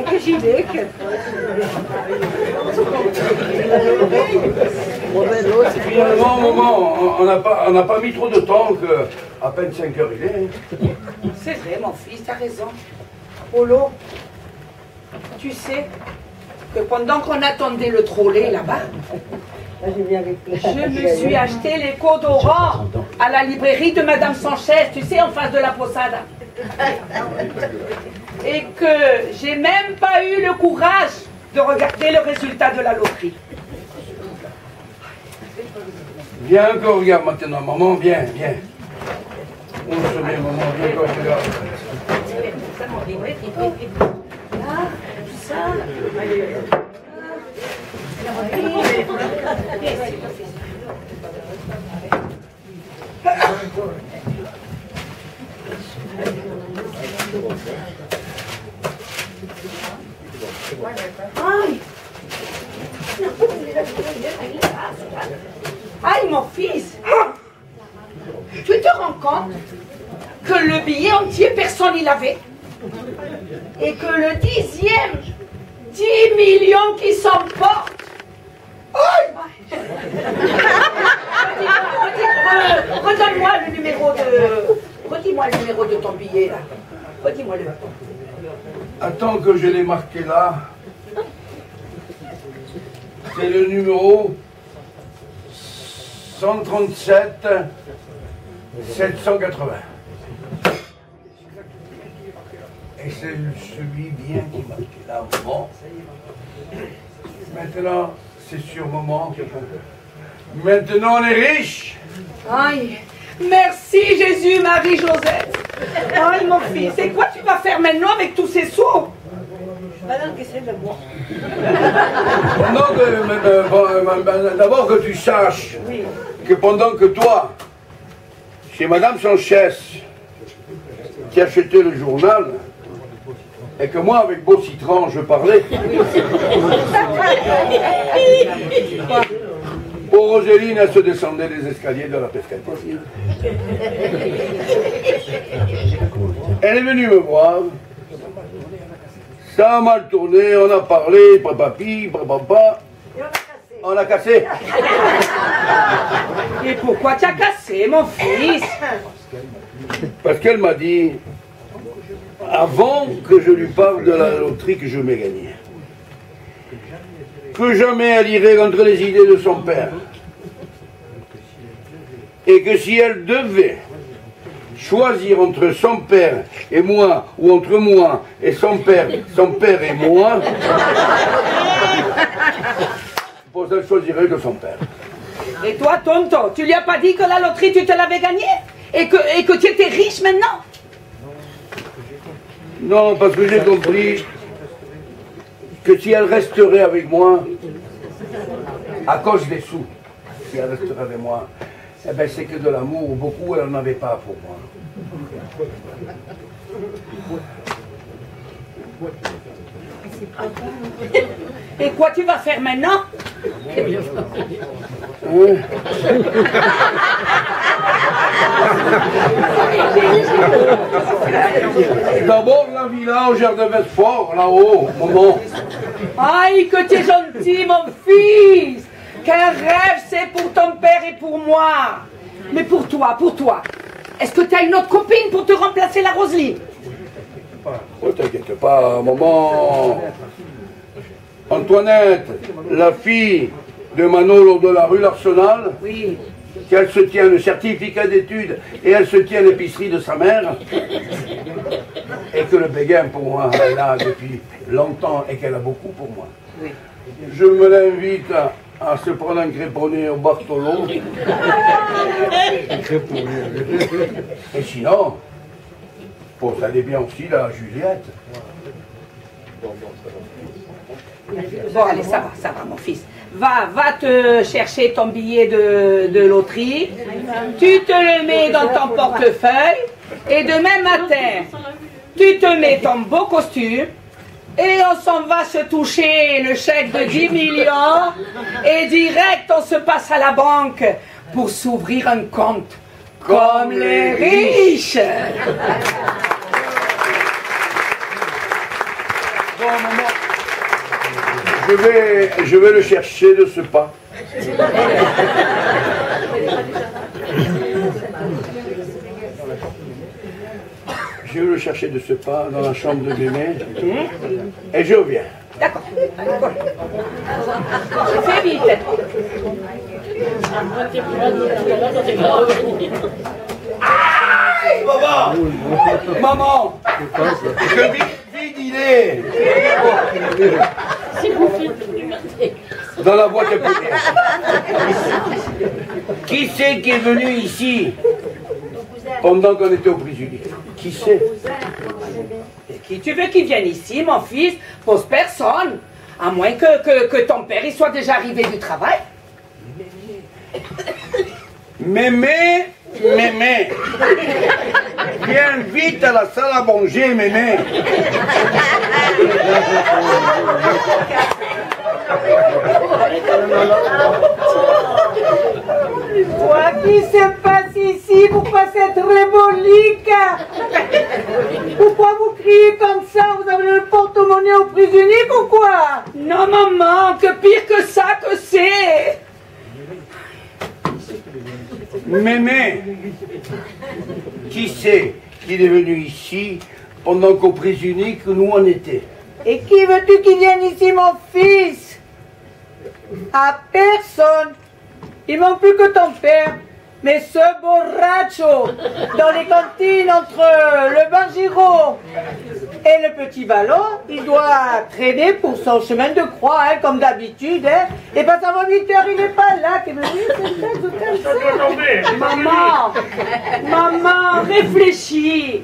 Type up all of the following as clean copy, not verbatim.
Che ci vede? Finalement, maman, on n'a pas mis trop de temps, que à peine 5 heures il est. C'est vrai, mon fils, t'as raison. Polo, tu sais que pendant qu'on attendait le trolley là-bas, je me suis acheté les Codorants à la librairie de Madame Sanchez, tu sais, en face de la Posada. Et que j'ai même pas eu le courage de regarder le résultat de la loterie. Viens encore, regarde maintenant, maman, viens, viens. On se met, maman, viens encore, regarde. Là, ça. Aïe, mon fils, tu te rends compte que le billet entier, personne n'y l'avait, et que le 10e, 10 millions qui s'emportent. Redonne-moi le numéro de... Redis-moi le numéro de ton billet, là. Redis-moi-le. Attends que je l'ai marqué là. C'est le numéro 137 780. Et c'est celui bien qui est marqué là. Bon. Maintenant, c'est sur moment. Maintenant, on est riche. Aïe. Merci Jésus, Marie, Joseph. Aïe, mon fils, et quoi tu vas faire maintenant avec tous ces sous? D'abord que tu saches que pendant que toi, chez Madame Sanchez, qui achetait le journal, et que moi, avec Beau Citron, je parlais, pour Roséline, elle se descendait les escaliers de la pescaterie. Elle est venue me voir. Ça a mal tourné, on a parlé, papapi, papa. On a cassé. Et pourquoi tu as cassé, mon fils? Parce qu'elle m'a dit, avant que je lui parle de la loterie que je m'ai gagnée, que jamais elle irait contre les idées de son père. Et que si elle devait choisir entre son père et moi, ou entre moi et son père et moi, elle choisirait de son père. Et toi, tonton, tu lui as pas dit que la loterie, tu te l'avais gagnée? Et que tu étais riche maintenant? Non, parce que j'ai compris que si elle resterait avec moi, à cause des sous, si elle resterait avec moi, eh ben c'est que de l'amour, beaucoup elle n'en avait pas pour moi. Et quoi tu vas faire maintenant? D'abord la villa au jardin Vesport, là-haut, maman. Aïe, que tu es gentil, mon fils! Quel rêve c'est pour ton père et pour moi! Mais pour toi, est-ce que tu as une autre copine pour te remplacer la Roseline? Oh, t'inquiète pas, maman. Antoinette, la fille de Manolo de la rue L'Arsenal, Oui. qu'elle se tient le certificat d'études et elle se tient l'épicerie de sa mère, et que le béguin pour moi, elle a depuis longtemps et qu'elle a beaucoup pour moi. Oui. Je me l'invite à se prendre un créponné au Bartolo. Et sinon, bon, ça allait bien aussi la Juliette. Bon, allez, ça va, mon fils. Va te chercher ton billet de loterie. Tu te le mets dans ton portefeuille. Et demain matin, tu te mets ton beau costume. Et on s'en va se toucher le chèque de 10 millions. Et direct, on se passe à la banque pour s'ouvrir un compte comme les riches. Bon, maman, je vais le chercher de ce pas. Je vais le chercher de ce pas dans la chambre de mémé et je reviens. D'accord. Fais vite. Aïe, maman! Maman! Que vide il est! Dans la boîte à paupières. Qui c'est qui est venu ici pendant qu'on était au prisonnier? Qui c'est? Qui tu veux qu'il vienne ici, mon fils? Pose personne. À moins que ton père il soit déjà arrivé du travail. Mémé, mémé. Viens vite à la salle à manger, mémé. Quoi qui se passe ici? Pourquoi cette révolique? Pourquoi vous criez comme ça? Vous avez le porte-monnaie au prisonnier ou quoi? Non, maman, que pire que ça que c'est. Mémé, qui c'est qui est venu ici pendant qu'au prisonnier que nous en étions? Et qui veux-tu qu'il vienne ici, mon fils? À personne. Il manque plus que ton père. Mais ce borracho, dans les cantines entre le bar Giraud et le petit ballon, il doit traîner pour son chemin de croix, hein, comme d'habitude. Hein. Et pas avant 8 heures, il n'est pas là. Qu'est-ce que Maman, réfléchis.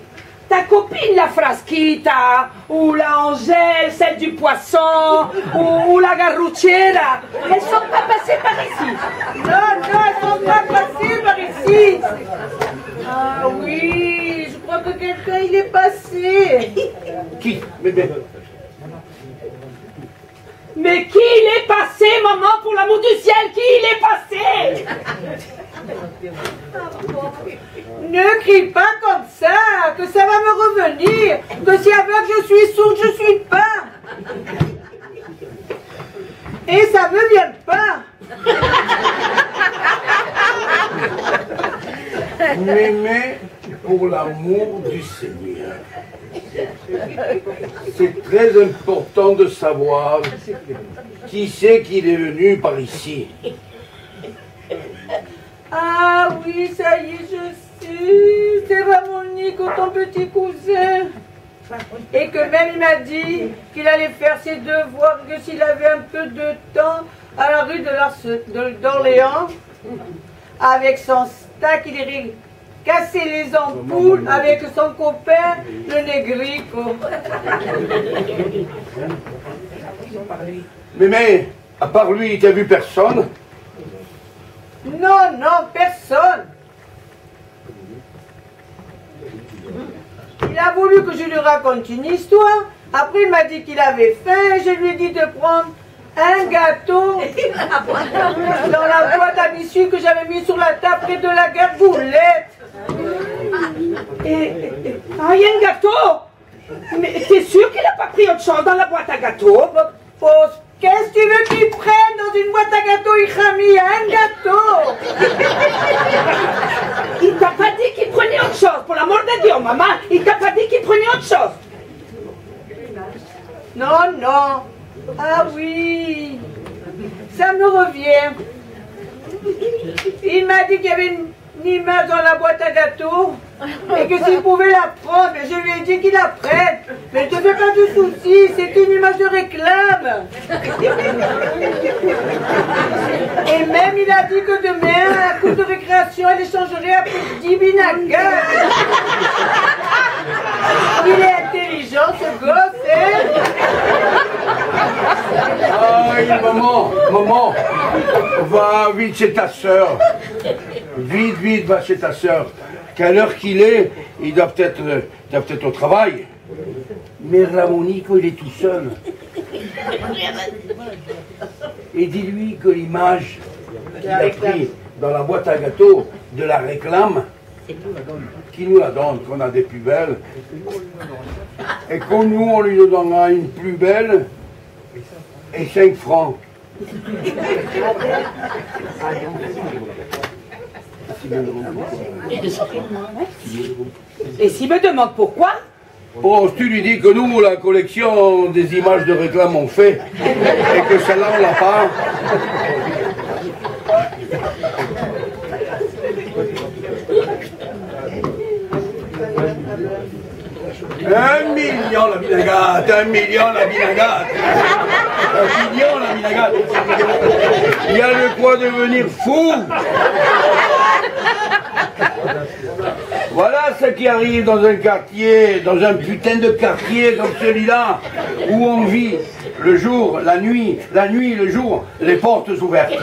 Ta copine, la Frasquita, ou la Angèle, celle du poisson, ou la Garruchera, elles sont pas passées par ici. Non, elles sont pas passées par ici. Ah oui, je crois que quelqu'un il est passé. Qui? Mémé. Mais qui il est passé, maman, pour l'amour du ciel, qui il est passé? Ne crie pas comme ça, que ça va me revenir, que si aveugle je suis sourde, je suis pas. Et ça me vient pas. Mémé, pour l'amour du Seigneur. C'est très important de savoir qui c'est qui est venu par ici. Ah oui, ça y est, je sais. C'est Ramonique, ton petit cousin. Et que même il m'a dit qu'il allait faire ses devoirs, que s'il avait un peu de temps à la rue d'Orléans, avec son stack, il irait casser les ampoules avec son copain, le négrico. Mémé, à part lui, t'as vu personne? Non, non, personne. Il a voulu que je lui raconte une histoire. Après, il m'a dit qu'il avait faim et je lui ai dit de prendre un gâteau dans la boîte à biscuits que j'avais mis sur la table près de la gargoulette. Ah, il y a un gâteau? Mais t'es sûr qu'il n'a pas pris autre chose dans la boîte à gâteaux? Qu'est-ce que tu veux qu'il prenne dans une boîte à gâteaux? Il a mis un gâteau. Il t'a pas dit qu'il prenait autre chose, pour l'amour de Dieu, maman. Il t'a pas dit qu'il prenait autre chose. Non, non. Ah oui. Ça me revient. Il m'a dit qu'il y avait une image dans la boîte à gâteaux et que s'il pouvait la prendre, je lui ai dit qu'il la prête. Mais ne te fais pas de soucis, c'est une image de réclame. Et même il a dit que demain, à coup de récréation, elle échangerait à petit Binaga. Il est intelligent ce gosse, hein? Aïe, maman, va vite chez ta soeur. Vite, va chez ta soeur. Qu'à l'heure qu'il est, il doit peut-être au travail. Mais Ramonico, il est tout seul. Et dis-lui que l'image qu'il a pris dans la boîte à gâteaux de la réclame, qui nous la donne, qu'on a des plus belles, et qu'on nous, on lui donnera une plus belle, et 5 francs. Et s'il me demande pourquoi, Bon, tu lui dis que nous, la collection des images de réclame, on fait, et que celle-là, on l'a pas. Un million la vinagate, 1 million la vinagate, 1 million la vinagate. Il y a de quoi devenir fou. Voilà ce qui arrive dans un quartier, dans un putain de quartier comme celui-là, où on vit le jour, la nuit, le jour, les portes ouvertes.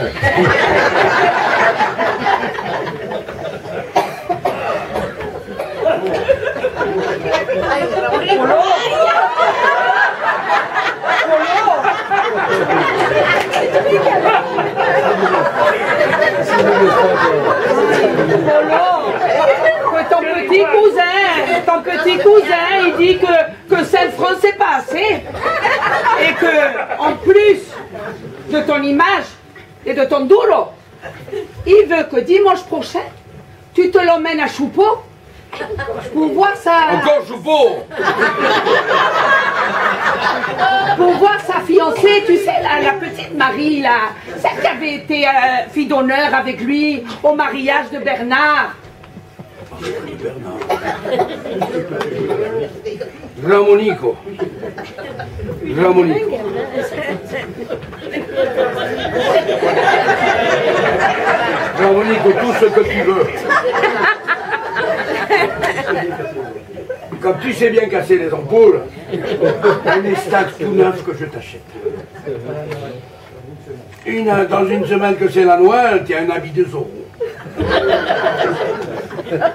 Ton petit cousin, il dit que 5 francs c'est pas assez et que en plus de ton image et de ton duro, il veut que dimanche prochain tu te l'emmènes à Choupeau pour voir sa... Encore Choupeau. Pour voir sa fiancée, tu sais, la petite Marie, là, celle qui avait été fille d'honneur avec lui au mariage de Bernard. Ramonico. Ramonico, tout ce que tu veux. Comme tu sais bien casser les ampoules, un estac tout neuf que je t'achète. Dans une semaine que c'est la Noël, tu as un habit de Zorro.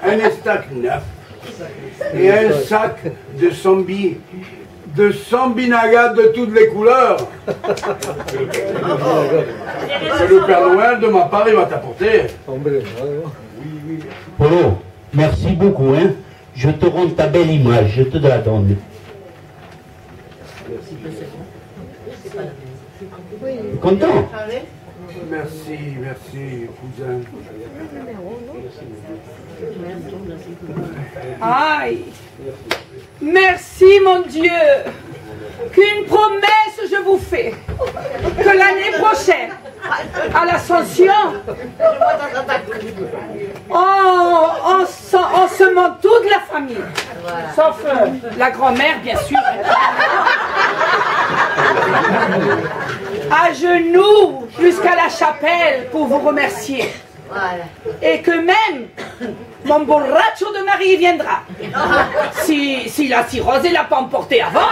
Un estac neuf. Et un sac de 100 binagates de toutes les couleurs. Que le Père Noël, de ma part, il va t'apporter. Polo, merci beaucoup, hein. Je te rends ta belle image, je te la donne. Content? Merci, cousin. Aïe! Merci, mon Dieu! Qu'une promesse je vous fais, que l'année prochaine, à l'Ascension, on semant toute la famille, sauf la grand-mère, bien sûr, à genoux jusqu'à la chapelle pour vous remercier. Et que même mon borracho de mari viendra. Si la cirrhose ne l'a pas emporté avant.